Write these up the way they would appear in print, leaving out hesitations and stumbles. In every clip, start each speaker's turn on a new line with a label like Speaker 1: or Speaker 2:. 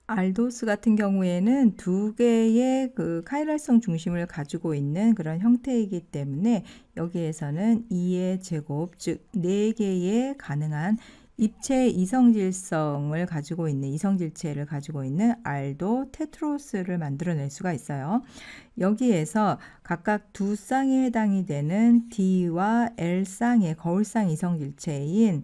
Speaker 1: 알도스 같은 경우에는 두 개의 그 카이랄성 중심을 가지고 있는 그런 형태이기 때문에 여기에서는 2의 제곱, 즉 4개의 가능한 입체 이성질성을 가지고 있는 이성질체를 가지고 있는 알도 테트로스를 만들어낼 수가 있어요. 여기에서 각각 두 쌍에 해당이 되는 D와 L쌍의 거울상 이성질체인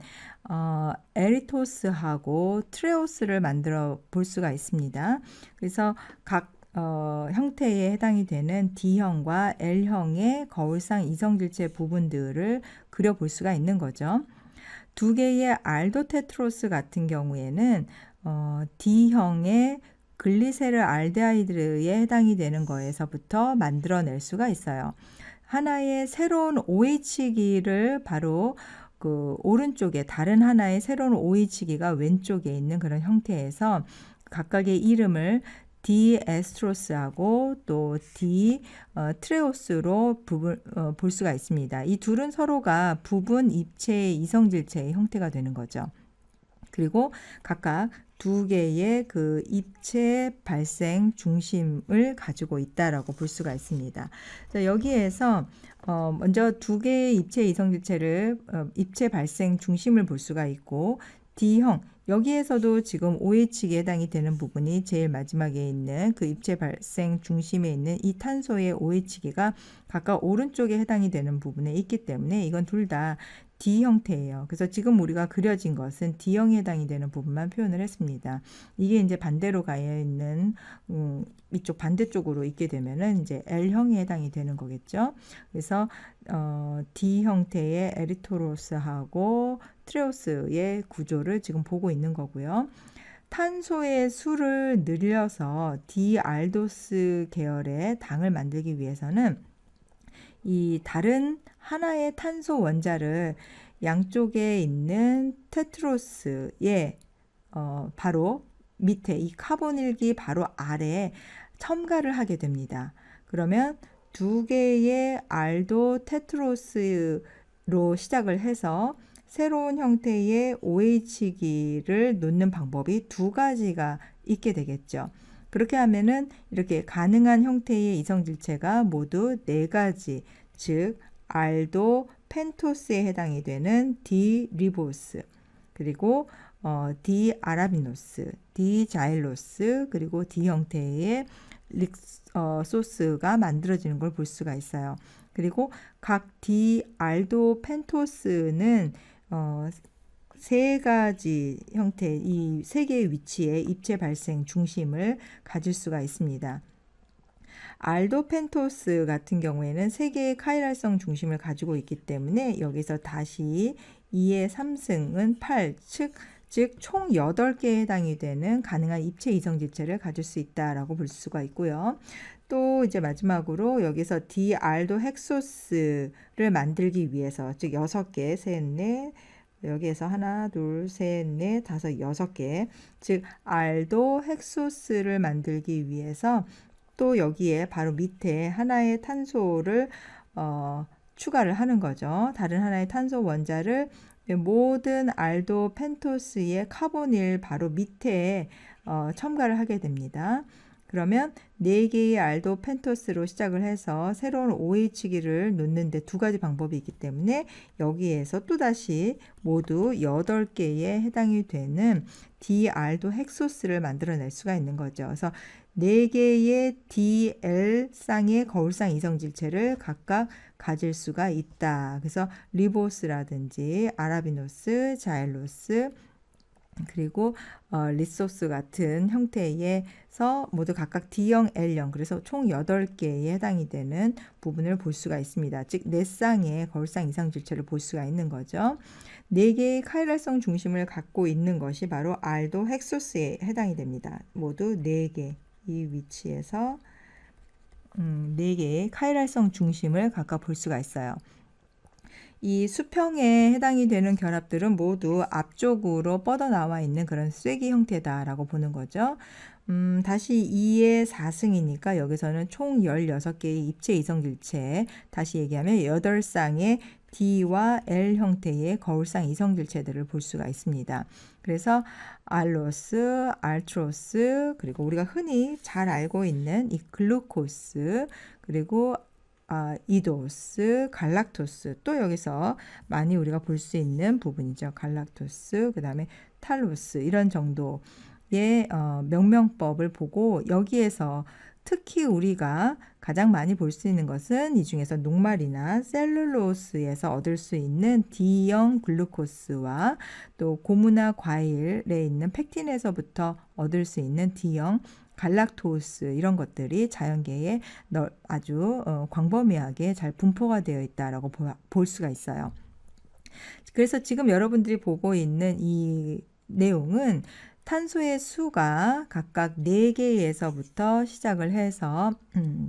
Speaker 1: 에리토스하고 트레오스를 만들어 볼 수가 있습니다. 그래서 각 형태에 해당이 되는 D형과 L형의 거울상 이성질체 부분들을 그려볼 수가 있는 거죠. 두 개의 알도테트로스 같은 경우에는 D형의 글리세르 알데하이드에 해당이 되는 거에서부터 만들어낼 수가 있어요. 하나의 새로운 OH기를 바로 그 오른쪽에 다른 하나의 새로운 OH기가 왼쪽에 있는 그런 형태에서 각각의 이름을 D 에스트로스하고 또 D 트레오스로 볼 수가 있습니다. 이 둘은 서로가 부분 입체의 이성질체의 형태가 되는 거죠. 그리고 각각 두 개의 그 입체 발생 중심을 가지고 있다라고 볼 수가 있습니다. 자, 여기에서 먼저 두 개의 입체 이성질체를 입체 발생 중심을 볼 수가 있고 D형 여기에서도 지금 OH기에 해당이 되는 부분이 제일 마지막에 있는 그 입체 발생 중심에 있는 이 탄소의 OH기가 각각 오른쪽에 해당이 되는 부분에 있기 때문에 이건 둘 다 D 형태예요. 그래서 지금 우리가 그려진 것은 D형에 해당이 되는 부분만 표현을 했습니다. 이게 이제 반대로 가 있는 이쪽 반대쪽으로 있게 되면은 이제 L형에 해당이 되는 거겠죠. 그래서 D 형태의 에리토로스하고 트레오스의 구조를 지금 보고 있는 거고요. 탄소의 수를 늘려서 디알도스 계열의 당을 만들기 위해서는 이 다른 하나의 탄소 원자를 양쪽에 있는 테트로스의 바로 밑에 이 카본일기 바로 아래에 첨가를 하게 됩니다. 그러면 두 개의 알도 테트로스로 시작을 해서 새로운 형태의 OH기를 놓는 방법이 두 가지가 있게 되겠죠. 그렇게 하면은 이렇게 가능한 형태의 이성질체가 모두 4가지, 즉 알도 펜토스에 해당이 되는 D 리보스, 그리고 D 아라비노스, D 자일로스, 그리고 D 형태의 소스가 만들어지는 걸 볼 수가 있어요. 그리고 각 D 알도 펜토스는 3가지 형태, 이 3개의 위치에 입체 발생 중심을 가질 수가 있습니다. 알도 펜토스 같은 경우에는 3개의 카이랄성 중심을 가지고 있기 때문에 여기서 다시 2의 3승은 8, 즉 총 8개에 해당이 되는 가능한 입체 이성질체를 가질 수 있다라고 볼 수가 있고요. 또 이제 마지막으로 여기서 디알도 헥소스를 만들기 위해서, 즉 6개, 셋, 넷, 여기에서 하나, 둘, 셋, 넷, 다섯, 6개, 즉 알도 헥소스를 만들기 위해서 또 여기에 바로 밑에 하나의 탄소를 추가를 하는 거죠. 다른 하나의 탄소 원자를 모든 알도 펜토스의 카보닐 바로 밑에 첨가를 하게 됩니다. 그러면 4개의 알도 펜토스로 시작을 해서 새로운 OH기를 놓는데 2가지 방법이 있기 때문에 여기에서 또다시 모두 8개에 해당이 되는 디알도 헥소스를 만들어낼 수가 있는 거죠. 그래서 4개의 DL 쌍의 거울상 이성질체를 각각 가질 수가 있다. 그래서 리보스라든지 아라비노스, 자일로스, 그리고 리소스 같은 형태에서 모두 각각 D형, L형, 그래서 총 8개에 해당이 되는 부분을 볼 수가 있습니다. 즉 4쌍의 거울상 이성질체를 볼 수가 있는 거죠. 4개의 카이랄성 중심을 갖고 있는 것이 바로 알도 헥소스에 해당이 됩니다. 모두 4개 이 위치에서 4개의 카이랄성 중심을 각각 볼 수가 있어요. 이 수평에 해당이 되는 결합들은 모두 앞쪽으로 뻗어나와 있는 그런 쐐기 형태다라고 보는 거죠. 다시 2의 4승이니까 여기서는 총 16개의 입체 이성질체, 다시 얘기하면 8쌍의 D와 L 형태의 거울상 이성질체들을 볼 수가 있습니다. 그래서 알로스, 알트로스, 그리고 우리가 흔히 잘 알고 있는 이 글루코스, 그리고 이도스, 갈락토스, 또 여기서 많이 우리가 볼 수 있는 부분이죠. 갈락토스, 그 다음에 탈로스, 이런 정도의 명명법을 보고, 여기에서 특히 우리가 가장 많이 볼 수 있는 것은 이 중에서 녹말이나 셀룰로스에서 얻을 수 있는 D형 글루코스와 또 고무나 과일에 있는 펙틴에서부터 얻을 수 있는 D형 갈락토스, 이런 것들이 자연계에 아주 광범위하게 잘 분포가 되어 있다라고 볼 수가 있어요. 그래서 지금 여러분들이 보고 있는 이 내용은 탄소의 수가 각각 4개에서부터 시작을 해서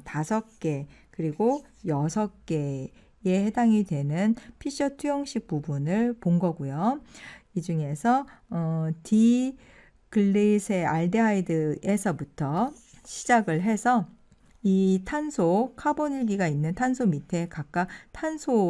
Speaker 1: 5개, 그리고 6개에 해당이 되는 피셔 투영식 부분을 본 거고요. 이 중에서 디글리세알데하이드에서부터 시작을 해서 이 탄소, 카본일기가 있는 탄소 밑에 각각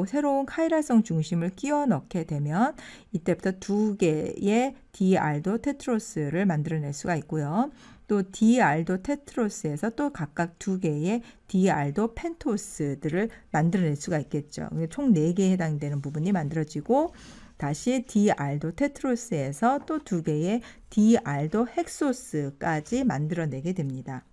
Speaker 1: 새로운 카이랄성 중심을 끼워 넣게 되면 이때부터 2개의 디알도 테트로스를 만들어낼 수가 있고요. 또 디알도 테트로스에서 또 각각 2개의 디알도 펜토스들을 만들어낼 수가 있겠죠. 총 4개에 해당되는 부분이 만들어지고, 다시 디알도 테트로스에서 또 2개의 디알도 헥소스까지 만들어내게 됩니다.